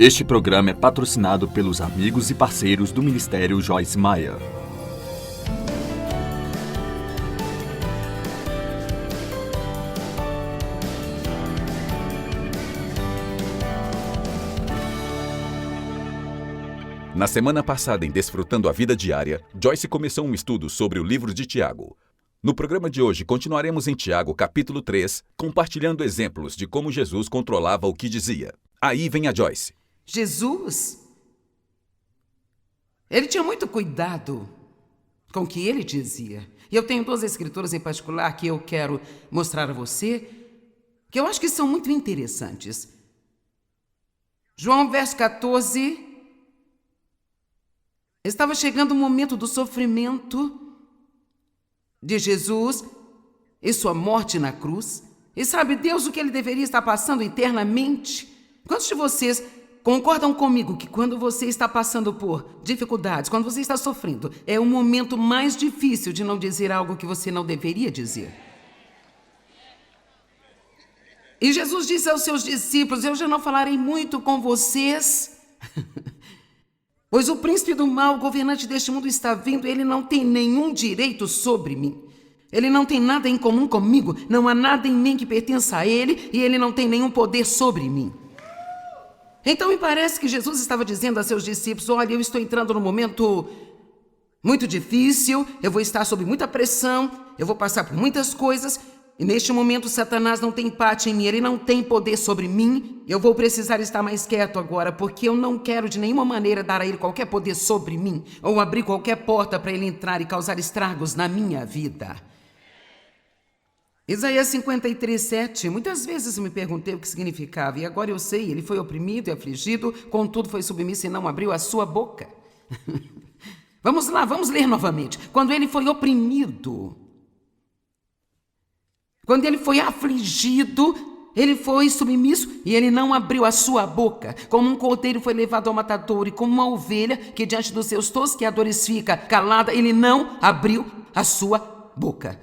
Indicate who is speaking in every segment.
Speaker 1: Este programa é patrocinado pelos amigos e parceiros do Ministério Joyce Meyer. Na semana passada, em Desfrutando a Vida Diária, Joyce começou um estudo sobre o livro de Tiago. No programa de hoje, continuaremos em Tiago, capítulo 3, compartilhando exemplos de como Jesus controlava o que dizia. Aí vem a Joyce.
Speaker 2: Jesus, ele tinha muito cuidado com o que ele dizia. E eu tenho duas escrituras em particular que eu quero mostrar a você, que eu acho que são muito interessantes. João, verso 14, estava chegando o momento do sofrimento de Jesus e sua morte na cruz. E sabe Deus o que ele deveria estar passando internamente? Quantos de vocês concordam comigo que quando você está passando por dificuldades, quando você está sofrendo, é o momento mais difícil de não dizer algo que você não deveria dizer? E Jesus disse aos seus discípulos: eu já não falarei muito com vocês, pois o príncipe do mal, o governante deste mundo está vindo, ele não tem nenhum direito sobre mim. Ele não tem nada em comum comigo, não há nada em mim que pertença a ele e ele não tem nenhum poder sobre mim. Então me parece que Jesus estava dizendo a seus discípulos: olha, eu estou entrando num momento muito difícil, eu vou estar sob muita pressão, eu vou passar por muitas coisas, e neste momento Satanás não tem parte em mim, ele não tem poder sobre mim. Eu vou precisar estar mais quieto agora, porque eu não quero de nenhuma maneira dar a ele qualquer poder sobre mim, ou abrir qualquer porta para ele entrar e causar estragos na minha vida. Isaías 53:7, muitas vezes me perguntei o que significava, e agora eu sei, ele foi oprimido e afligido, contudo foi submisso e não abriu a sua boca. Vamos lá, vamos ler novamente. Quando ele foi oprimido, quando ele foi afligido, ele foi submisso e ele não abriu a sua boca. Como um cordeiro foi levado ao matadouro e como uma ovelha que diante dos seus tosqueadores fica calada, ele não abriu a sua boca.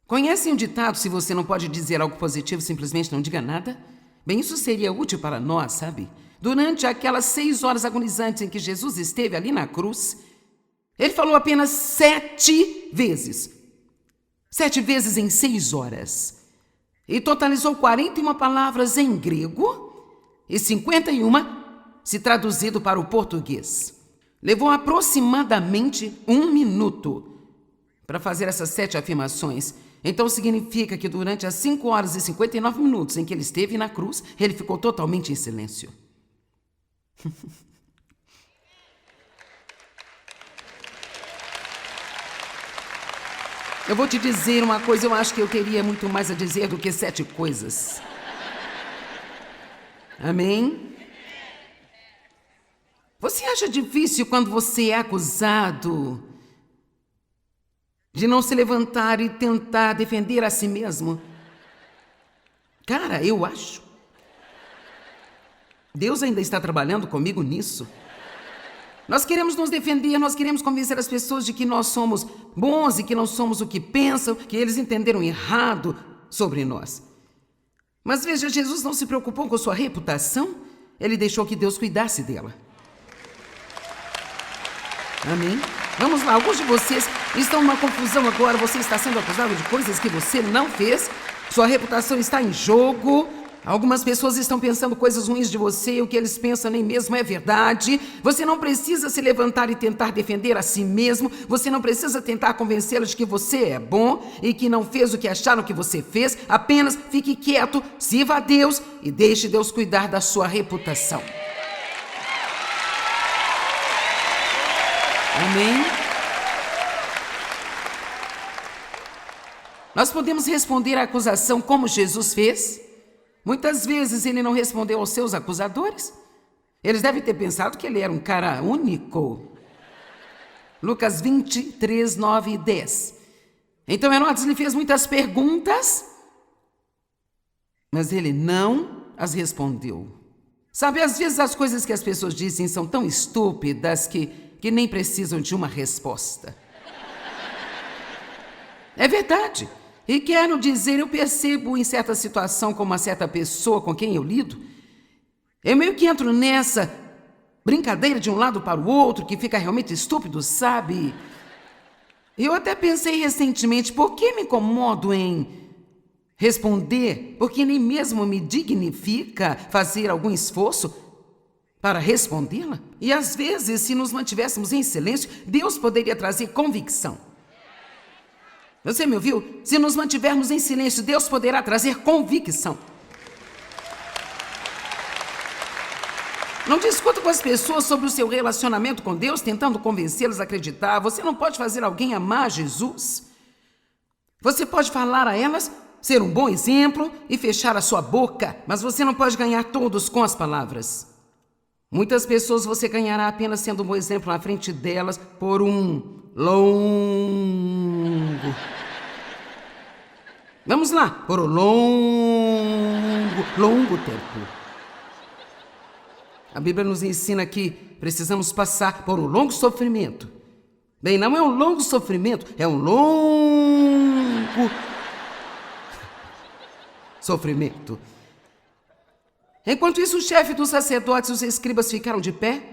Speaker 2: Conhecem o ditado: se você não pode dizer algo positivo, simplesmente não diga nada? Bem, isso seria útil para nós, sabe? Durante aquelas 6 horas agonizantes em que Jesus esteve ali na cruz, ele falou apenas 7 vezes. 7 vezes em 6 horas. E totalizou 41 palavras em grego e 51 se traduzido para o português. Levou aproximadamente 1 minuto para fazer essas 7 afirmações. Então significa que durante as 5 horas e 59 minutos em que ele esteve na cruz, ele ficou totalmente em silêncio. Eu vou te dizer uma coisa, eu acho que eu teria muito mais a dizer do que 7 coisas. Amém? Você acha difícil quando você é acusado de não se levantar e tentar defender a si mesmo? Cara, eu acho. Deus ainda está trabalhando comigo nisso. Nós queremos nos defender, nós queremos convencer as pessoas de que nós somos bons e que não somos o que pensam, que eles entenderam errado sobre nós. Mas veja, Jesus não se preocupou com sua reputação, ele deixou que Deus cuidasse dela. Amém? Vamos lá, alguns de vocês estão numa confusão agora, você está sendo acusado de coisas que você não fez, sua reputação está em jogo. Algumas pessoas estão pensando coisas ruins de você e o que eles pensam nem mesmo é verdade. Você não precisa se levantar e tentar defender a si mesmo. Você não precisa tentar convencê-los de que você é bom e que não fez o que acharam que você fez. Apenas fique quieto, sirva a Deus e deixe Deus cuidar da sua reputação. Amém? Nós podemos responder à acusação como Jesus fez. Muitas vezes ele não respondeu aos seus acusadores. Eles devem ter pensado que ele era um cara único. Lucas 23, 9 e 10. Então Herodes lhe fez muitas perguntas, mas ele não as respondeu. Sabe, às vezes as coisas que as pessoas dizem são tão estúpidas que nem precisam de uma resposta. É verdade. E quero dizer, eu percebo em certa situação com uma certa pessoa com quem eu lido, Eu meio que entro nessa brincadeira de um lado para o outro, que fica realmente estúpido, sabe? Eu até pensei recentemente, por que me incomodo em responder? Porque nem mesmo me dignifica fazer algum esforço para respondê-la? E às vezes, se nos mantivéssemos em silêncio, Deus poderia trazer convicção. Você me ouviu? Se nos mantivermos em silêncio, Deus poderá trazer convicção. Não discuta com as pessoas sobre o seu relacionamento com Deus, tentando convencê-las a acreditar. Você não pode fazer alguém amar Jesus. Você pode falar a elas, ser um bom exemplo e fechar a sua boca, mas você não pode ganhar todos com as palavras. Muitas pessoas você ganhará apenas sendo um bom exemplo na frente delas por um longo. Vamos lá, por um longo tempo. A Bíblia nos ensina que precisamos passar por um longo sofrimento. Bem, não é um longo sofrimento, é um longo sofrimento. Enquanto isso, o chefe dos sacerdotes e os escribas ficaram de pé,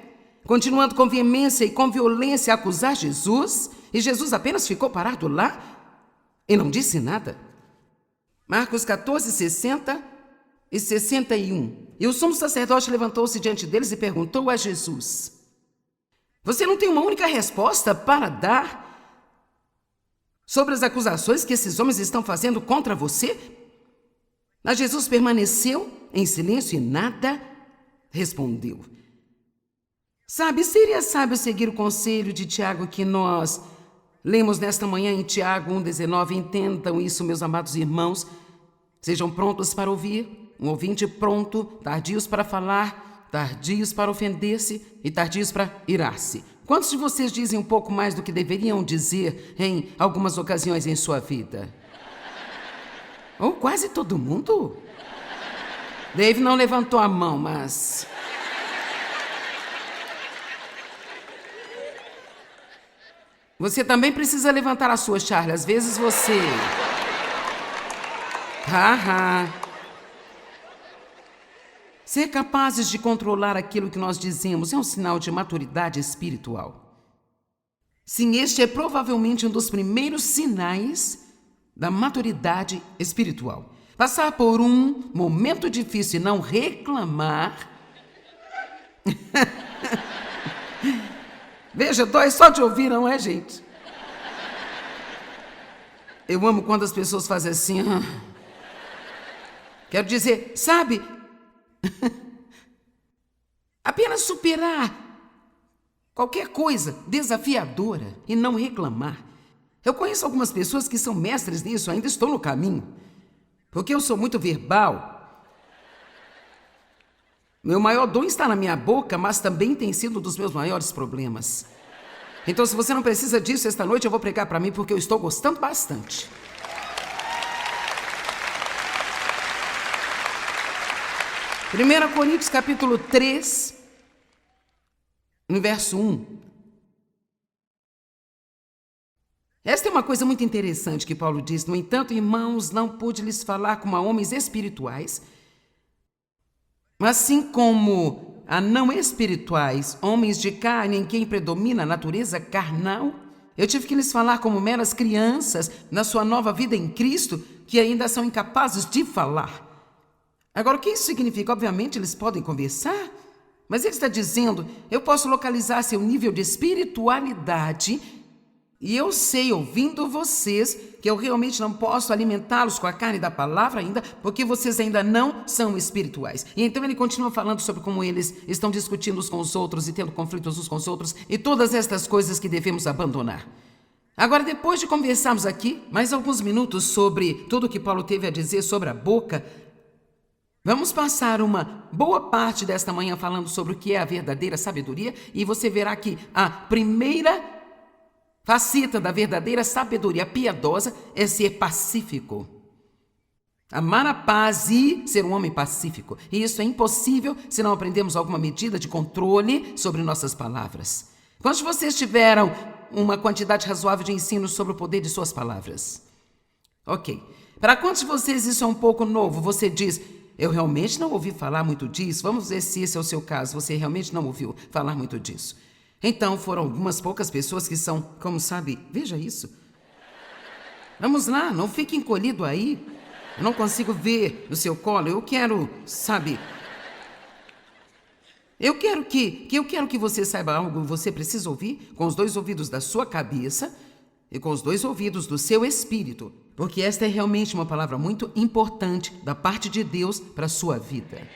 Speaker 2: continuando com veemência e com violência a acusar Jesus, e Jesus apenas ficou parado lá e não disse nada. Marcos 14, 60 e 61. E o sumo sacerdote levantou-se diante deles e perguntou a Jesus: você não tem uma única resposta para dar sobre as acusações que esses homens estão fazendo contra você? Mas Jesus permaneceu em silêncio e nada respondeu. Sabe, seria sábio seguir o conselho de Tiago que nós lemos nesta manhã em Tiago 1,19. Entendam isso, meus amados irmãos. Sejam prontos para ouvir, um ouvinte pronto, tardios para falar, tardios para ofender-se e tardios para irar-se. Quantos de vocês dizem um pouco mais do que deveriam dizer em algumas ocasiões em sua vida? Ou quase todo mundo? Dave não levantou a mão, mas... você também precisa levantar a sua, Charlie. Às vezes você... Ser capazes de controlar aquilo que nós dizemos é um sinal de maturidade espiritual. Sim, este é provavelmente um dos primeiros sinais da maturidade espiritual. Passar por um momento difícil e não reclamar. Veja, dói só de ouvir, não é, gente? Eu amo quando as pessoas fazem assim. Quero dizer, sabe? Apenas superar qualquer coisa desafiadora e não reclamar. Eu conheço algumas pessoas que são mestres nisso, ainda estou no caminho. Porque eu sou muito verbal. Meu maior dom está na minha boca, mas também tem sido um dos meus maiores problemas. Então, se você não precisa disso, esta noite eu vou pregar para mim, porque eu estou gostando bastante. 1 Coríntios capítulo 3, no verso 1. Esta é uma coisa muito interessante que Paulo diz. No entanto, irmãos, não pude lhes falar como a homens espirituais, mas sim como a não espirituais, homens de carne em quem predomina a natureza carnal. Eu tive que lhes falar como meras crianças na sua nova vida em Cristo, que ainda são incapazes de falar. Agora, o que isso significa? Obviamente, eles podem conversar, mas ele está dizendo, eu posso localizar seu nível de espiritualidade e eu sei, ouvindo vocês, que eu realmente não posso alimentá-los com a carne da palavra ainda, porque vocês ainda não são espirituais. E então ele continua falando sobre como eles estão discutindo uns com os outros e tendo conflitos uns com os outros e todas estas coisas que devemos abandonar. Agora, depois de conversarmos aqui mais alguns minutos sobre tudo que Paulo teve a dizer sobre a boca, vamos passar uma boa parte desta manhã falando sobre o que é a verdadeira sabedoria e você verá que a primeira faceta da verdadeira sabedoria piedosa é ser pacífico. Amar a paz e ser um homem pacífico. E isso é impossível se não aprendemos alguma medida de controle sobre nossas palavras. Quantos de vocês tiveram uma quantidade razoável de ensino sobre o poder de suas palavras? Ok. Para quantos de vocês isso é um pouco novo? Você diz... Eu realmente não ouvi falar muito disso. Vamos ver se esse é o seu caso. Você realmente não ouviu falar muito disso. Então, foram algumas poucas pessoas que são, como sabe, veja isso. Vamos lá, não fique encolhido aí. Eu não consigo ver no seu colo. Eu quero, sabe... Eu quero que você saiba algo que você precisa ouvir com os 2 ouvidos da sua cabeça e com os 2 ouvidos do seu espírito, porque esta é realmente uma palavra muito importante da parte de Deus para a sua vida.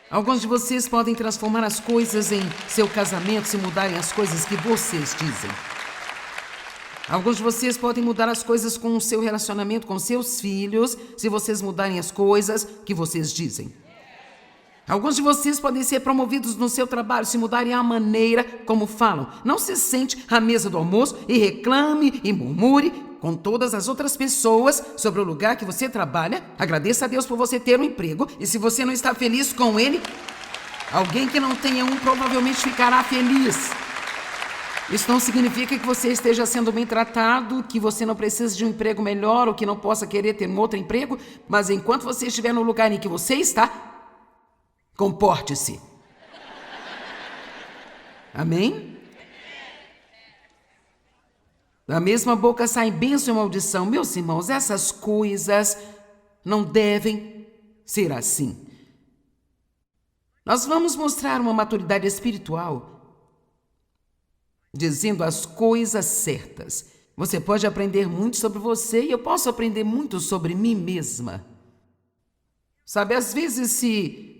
Speaker 2: Alguns de vocês podem transformar as coisas em seu casamento se mudarem as coisas que vocês dizem. Alguns de vocês podem mudar as coisas com o seu relacionamento com seus filhos se vocês mudarem as coisas que vocês dizem. Alguns de vocês podem ser promovidos no seu trabalho se mudarem a maneira como falam. Não se sente à mesa do almoço e reclame e murmure com todas as outras pessoas sobre o lugar que você trabalha. Agradeça a Deus por você ter um emprego e se você não está feliz com ele, alguém que não tenha um provavelmente ficará feliz. Isso não significa que você esteja sendo bem tratado, que você não precise de um emprego melhor ou que não possa querer ter um outro emprego, mas enquanto você estiver no lugar em que você está, comporte-se. Amém? Da mesma boca sai bênção e maldição. Meus irmãos, essas coisas não devem ser assim. Nós vamos mostrar uma maturidade espiritual dizendo as coisas certas. Você pode aprender muito sobre você e eu posso aprender muito sobre mim mesma. Sabe, às vezes se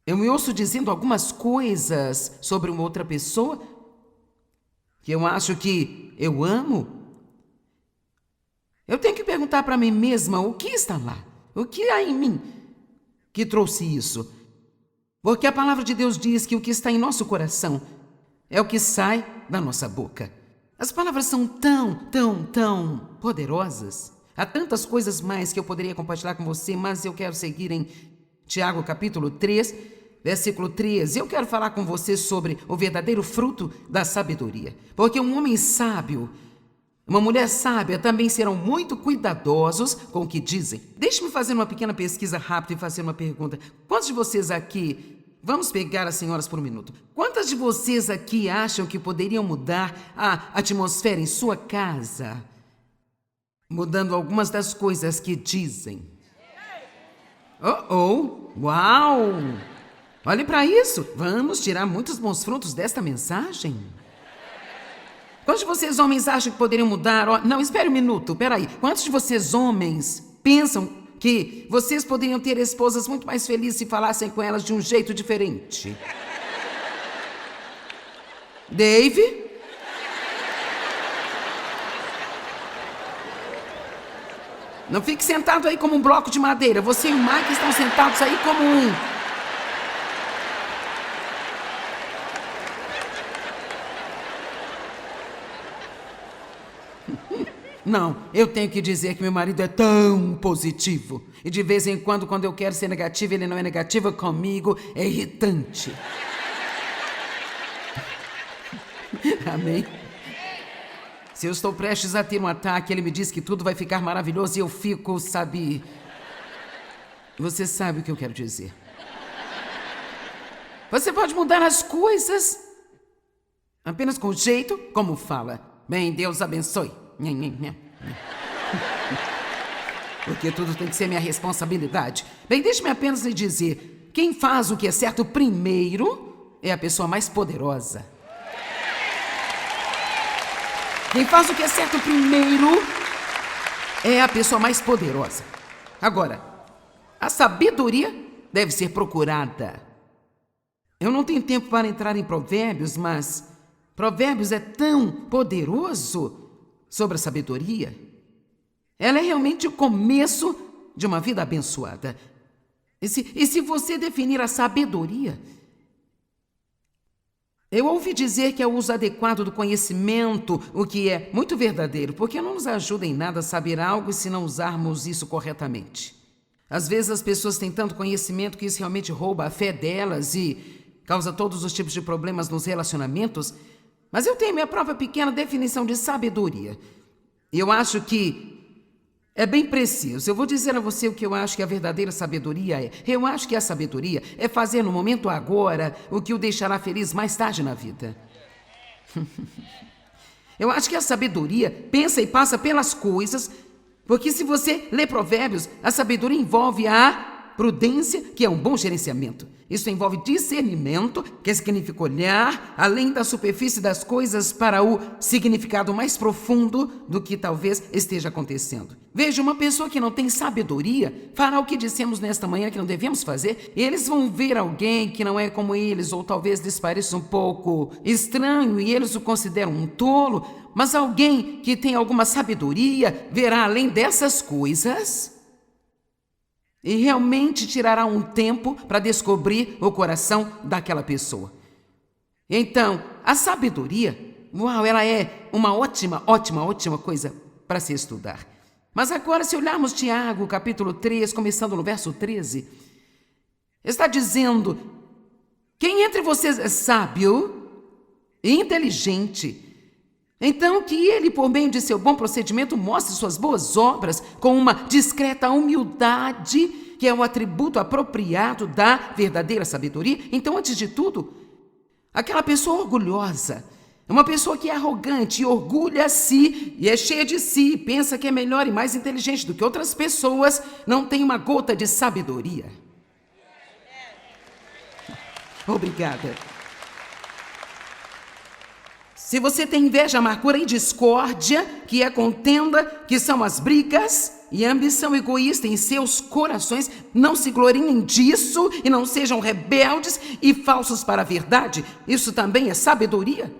Speaker 2: eu me ouço dizendo algumas coisas sobre uma outra pessoa que eu acho que eu amo, eu tenho que perguntar para mim mesma o que está lá, o que há em mim que trouxe isso. Porque a palavra de Deus diz que o que está em nosso coração é o que sai da nossa boca. As palavras são tão poderosas. Há tantas coisas mais que eu poderia compartilhar com você, mas eu quero seguir em Tiago capítulo 3, versículo 13. Eu quero falar com você sobre o verdadeiro fruto da sabedoria. Porque um homem sábio, uma mulher sábia também serão muito cuidadosos com o que dizem. Deixe-me fazer uma pequena pesquisa rápida e fazer uma pergunta. Quantos de vocês aqui... Vamos pegar as senhoras por um minuto. Quantas de vocês aqui acham que poderiam mudar a atmosfera em sua casa, mudando algumas das coisas que dizem? Uau! Olhe para isso. Vamos tirar muitos bons frutos desta mensagem. Quantos de vocês homens acham que poderiam mudar? Não, espere um minuto, peraí. Quantos de vocês homens pensam que vocês poderiam ter esposas muito mais felizes se falassem com elas de um jeito diferente? Dave? Não fique sentado aí como um bloco de madeira. Você e o Mike estão sentados aí como um... Não, eu tenho que dizer que meu marido é tão positivo. E de vez em quando eu quero ser negativo, ele não é negativo comigo. É irritante. Amém? Se eu estou prestes a ter um ataque, ele me diz que tudo vai ficar maravilhoso e eu fico, sabe... Você sabe o que eu quero dizer. Você pode mudar as coisas apenas com o jeito como fala. Bem, Deus abençoe. Porque tudo tem que ser minha responsabilidade. Bem, deixe-me apenas lhe dizer: quem faz o que é certo primeiro é a pessoa mais poderosa. Quem faz o que é certo primeiro é a pessoa mais poderosa. Agora, a sabedoria deve ser procurada. Eu não tenho tempo para entrar em Provérbios, mas Provérbios é tão poderoso sobre a sabedoria. Ela é realmente o começo de uma vida abençoada. E se você definir a sabedoria, eu ouvi dizer que é o uso adequado do conhecimento, o que é muito verdadeiro, porque não nos ajuda em nada a saber algo se não usarmos isso corretamente. Às vezes as pessoas têm tanto conhecimento que isso realmente rouba a fé delas e causa todos os tipos de problemas nos relacionamentos. Mas eu tenho minha própria pequena definição de sabedoria. E eu acho que É bem preciso. Eu vou dizer a você o que eu acho que a verdadeira sabedoria é. Eu acho que a sabedoria é fazer no momento agora o que o deixará feliz mais tarde na vida. Eu acho que a sabedoria pensa e passa pelas coisas, porque se você lê Provérbios, a sabedoria envolve a prudência, que é um bom gerenciamento. Isso envolve discernimento, que significa olhar além da superfície das coisas para o significado mais profundo do que talvez esteja acontecendo. Veja, uma pessoa que não tem sabedoria fará o que dissemos nesta manhã que não devemos fazer. Eles vão ver alguém que não é como eles, ou talvez lhes pareça um pouco estranho e eles o consideram um tolo, mas alguém que tem alguma sabedoria verá além dessas coisas e realmente tirará um tempo para descobrir o coração daquela pessoa. Então, a sabedoria, uau, ela é uma ótima coisa para se estudar. Mas agora, se olharmos Tiago, capítulo 3, começando no verso 13, está dizendo: quem entre vocês é sábio e inteligente, então que ele, por meio de seu bom procedimento, mostre suas boas obras com uma discreta humildade, que é o atributo apropriado da verdadeira sabedoria. Então, antes de tudo, aquela pessoa orgulhosa, uma pessoa que é arrogante, orgulha-se e é cheia de si, pensa que é melhor e mais inteligente do que outras pessoas, não tem uma gota de sabedoria. Obrigada. Se você tem inveja, amargura e discórdia, que é contenda, que são as brigas e ambição egoísta em seus corações, não se gloriem disso e não sejam rebeldes e falsos para a verdade. Isso também é sabedoria.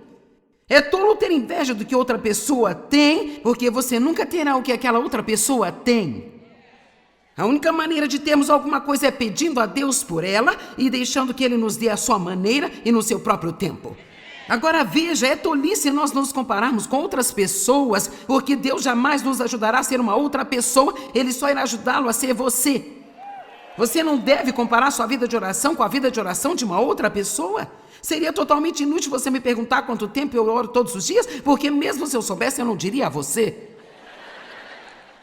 Speaker 2: É tolo ter inveja do que outra pessoa tem, porque você nunca terá o que aquela outra pessoa tem. A única maneira de termos alguma coisa é pedindo a Deus por ela e deixando que Ele nos dê a sua maneira e no seu próprio tempo. Agora veja, é tolice nós nos compararmos com outras pessoas, porque Deus jamais nos ajudará a ser uma outra pessoa, Ele só irá ajudá-lo a ser você. Você não deve comparar sua vida de oração com a vida de oração de uma outra pessoa. Seria totalmente inútil você me perguntar quanto tempo eu oro todos os dias, porque mesmo se eu soubesse, eu não diria a você.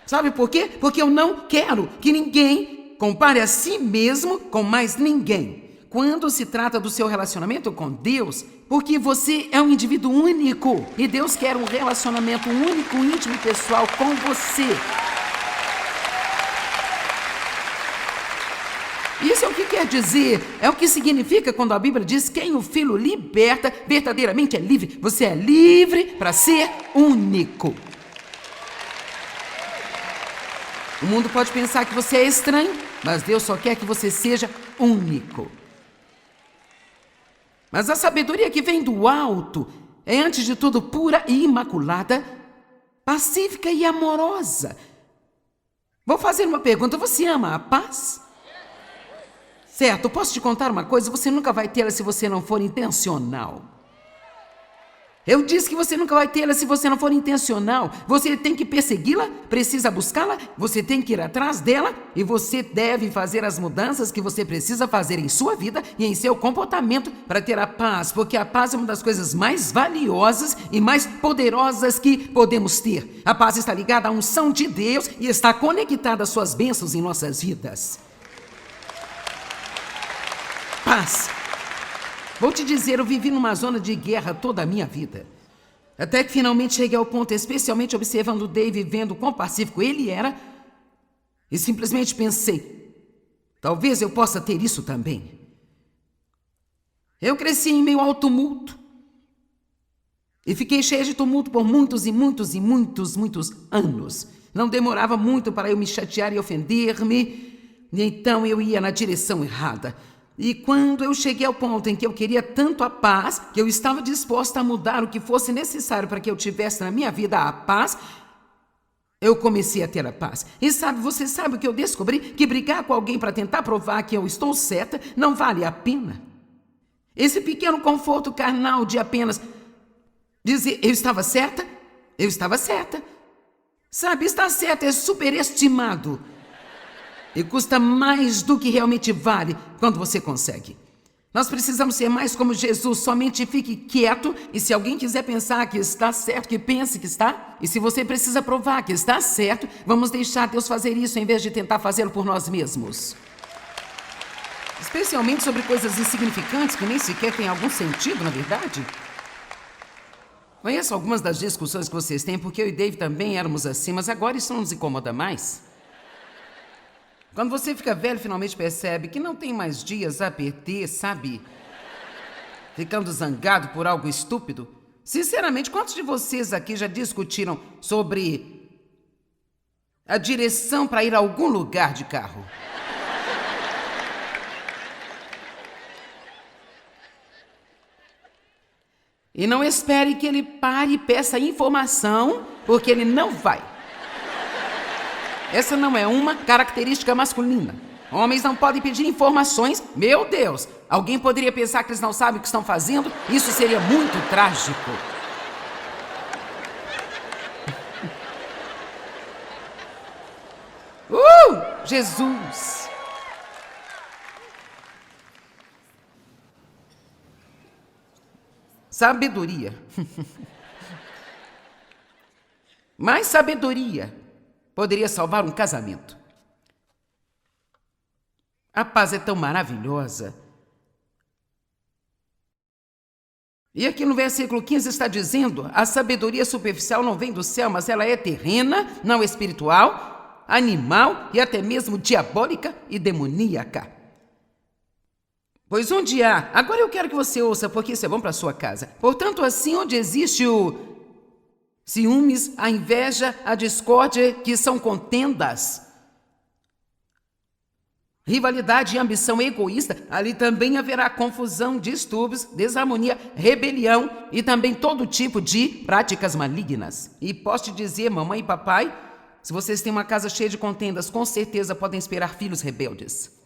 Speaker 2: Sabe por quê? Porque eu não quero que ninguém compare a si mesmo com mais ninguém. Quando se trata do seu relacionamento com Deus, porque você é um indivíduo único e Deus quer um relacionamento único, íntimo e pessoal com você. Isso é o que quer dizer, é o que significa quando a Bíblia diz: quem o Filho liberta, verdadeiramente é livre. Você é livre para ser único. O mundo pode pensar que você é estranho, mas Deus só quer que você seja único. Mas a sabedoria que vem do alto é, antes de tudo, pura e imaculada, pacífica e amorosa. Vou fazer uma pergunta: você ama a paz? Certo, posso te contar uma coisa? Você nunca vai tê-la se você não for intencional. Eu disse que você nunca vai tê-la se você não for intencional. Você tem que persegui-la, precisa buscá-la, você tem que ir atrás dela e você deve fazer as mudanças que você precisa fazer em sua vida e em seu comportamento para ter a paz, porque a paz é uma das coisas mais valiosas e mais poderosas que podemos ter. A paz está ligada à unção de Deus e está conectada às suas bênçãos em nossas vidas. Paz. Vou te dizer, eu vivi numa zona de guerra toda a minha vida. Até que finalmente cheguei ao ponto, especialmente observando o Dave, vendo quão pacífico ele era, e simplesmente pensei: talvez eu possa ter isso também. Eu cresci em meio ao tumulto e fiquei cheia de tumulto por muitos anos. Não demorava muito para eu me chatear e ofender-me, e então eu ia na direção errada. E quando eu cheguei ao ponto em que eu queria tanto a paz, que eu estava disposta a mudar o que fosse necessário para que eu tivesse na minha vida a paz, eu comecei a ter a paz. E você sabe o que eu descobri? Que brigar com alguém para tentar provar que eu estou certa não vale a pena. Esse pequeno conforto carnal de apenas dizer: eu estava certa, eu estava certa. Sabe, estar certo é superestimado. E custa mais do que realmente vale quando você consegue. Nós precisamos ser mais como Jesus. Somente fique quieto e se alguém quiser pensar que está certo, que pense que está. E se você precisa provar que está certo, vamos deixar Deus fazer isso em vez de tentar fazê-lo por nós mesmos. Especialmente sobre coisas insignificantes que nem sequer têm algum sentido, na verdade. Conheço algumas das discussões que vocês têm, porque eu e Dave também éramos assim, mas agora isso não nos incomoda mais. Quando você fica velho, finalmente percebe que não tem mais dias a perder, sabe? Ficando zangado por algo estúpido. Sinceramente, quantos de vocês aqui já discutiram sobre a direção para ir a algum lugar de carro? E não espere que ele pare e peça informação, porque ele não vai. Essa não é uma característica masculina. Homens não podem pedir informações. Meu Deus, alguém poderia pensar que eles não sabem o que estão fazendo? Isso seria muito trágico. Jesus! Sabedoria. Mais sabedoria poderia salvar um casamento. A paz é tão maravilhosa. E aqui no versículo 15 está dizendo: a sabedoria superficial não vem do céu, mas ela é terrena, não espiritual, animal e até mesmo diabólica e demoníaca. Pois onde há... Agora eu quero que você ouça, porque isso é bom para a sua casa. Portanto, assim, onde existe o ciúmes, a inveja, a discórdia, que são contendas, rivalidade e ambição egoísta, ali também haverá confusão, distúrbios, desarmonia, rebelião e também todo tipo de práticas malignas. E posso te dizer, mamãe e papai, se vocês têm uma casa cheia de contendas, com certeza podem esperar filhos rebeldes.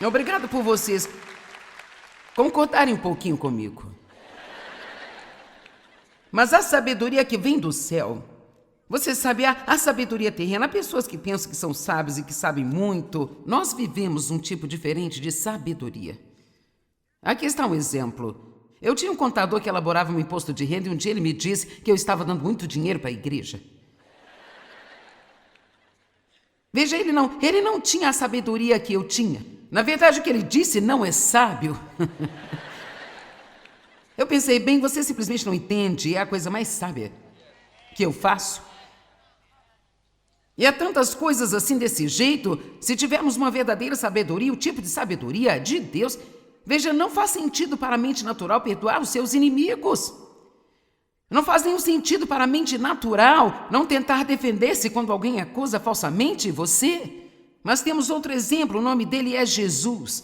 Speaker 2: Obrigado por vocês concordarem um pouquinho comigo. Mas a sabedoria que vem do céu, você sabe, a sabedoria terrena, há pessoas que pensam que são sábios e que sabem muito. Nós vivemos um tipo diferente de sabedoria. Aqui está um exemplo. Eu tinha um contador que elaborava um imposto de renda e um dia ele me disse que eu estava dando muito dinheiro para a igreja. Veja, ele não tinha a sabedoria que eu tinha. Na verdade, o que ele disse não é sábio. Eu pensei, bem, você simplesmente não entende, é a coisa mais sábia que eu faço. E há tantas coisas assim desse jeito, se tivermos uma verdadeira sabedoria, o tipo de sabedoria de Deus, veja, não faz sentido para a mente natural perdoar os seus inimigos. Não faz nenhum sentido para a mente natural não tentar defender-se quando alguém acusa falsamente você. Mas temos outro exemplo, o nome dele é Jesus.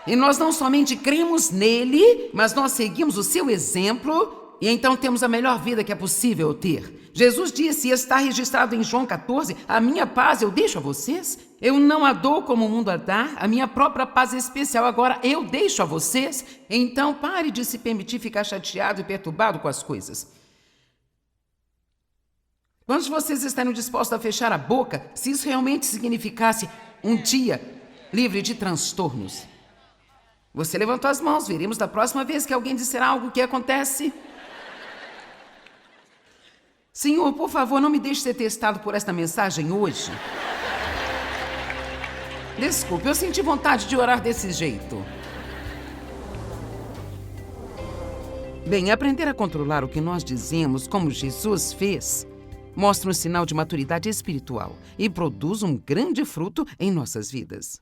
Speaker 2: E nós não somente cremos nele, mas nós seguimos o seu exemplo e então temos a melhor vida que é possível ter. Jesus disse, e está registrado em João 14, a minha paz eu deixo a vocês. Eu não a dou como o mundo a dá, a minha própria paz especial agora eu deixo a vocês. Então pare de se permitir ficar chateado e perturbado com as coisas. Quantos de vocês estariam dispostos a fechar a boca se isso realmente significasse um dia livre de transtornos? Você levantou as mãos, veremos da próxima vez que alguém disser algo que acontece. Senhor, por favor, não me deixe ser testado por esta mensagem hoje. Desculpe, eu senti vontade de orar desse jeito. Bem, aprender a controlar o que nós dizemos, como Jesus fez, mostra um sinal de maturidade espiritual e produz um grande fruto em nossas vidas.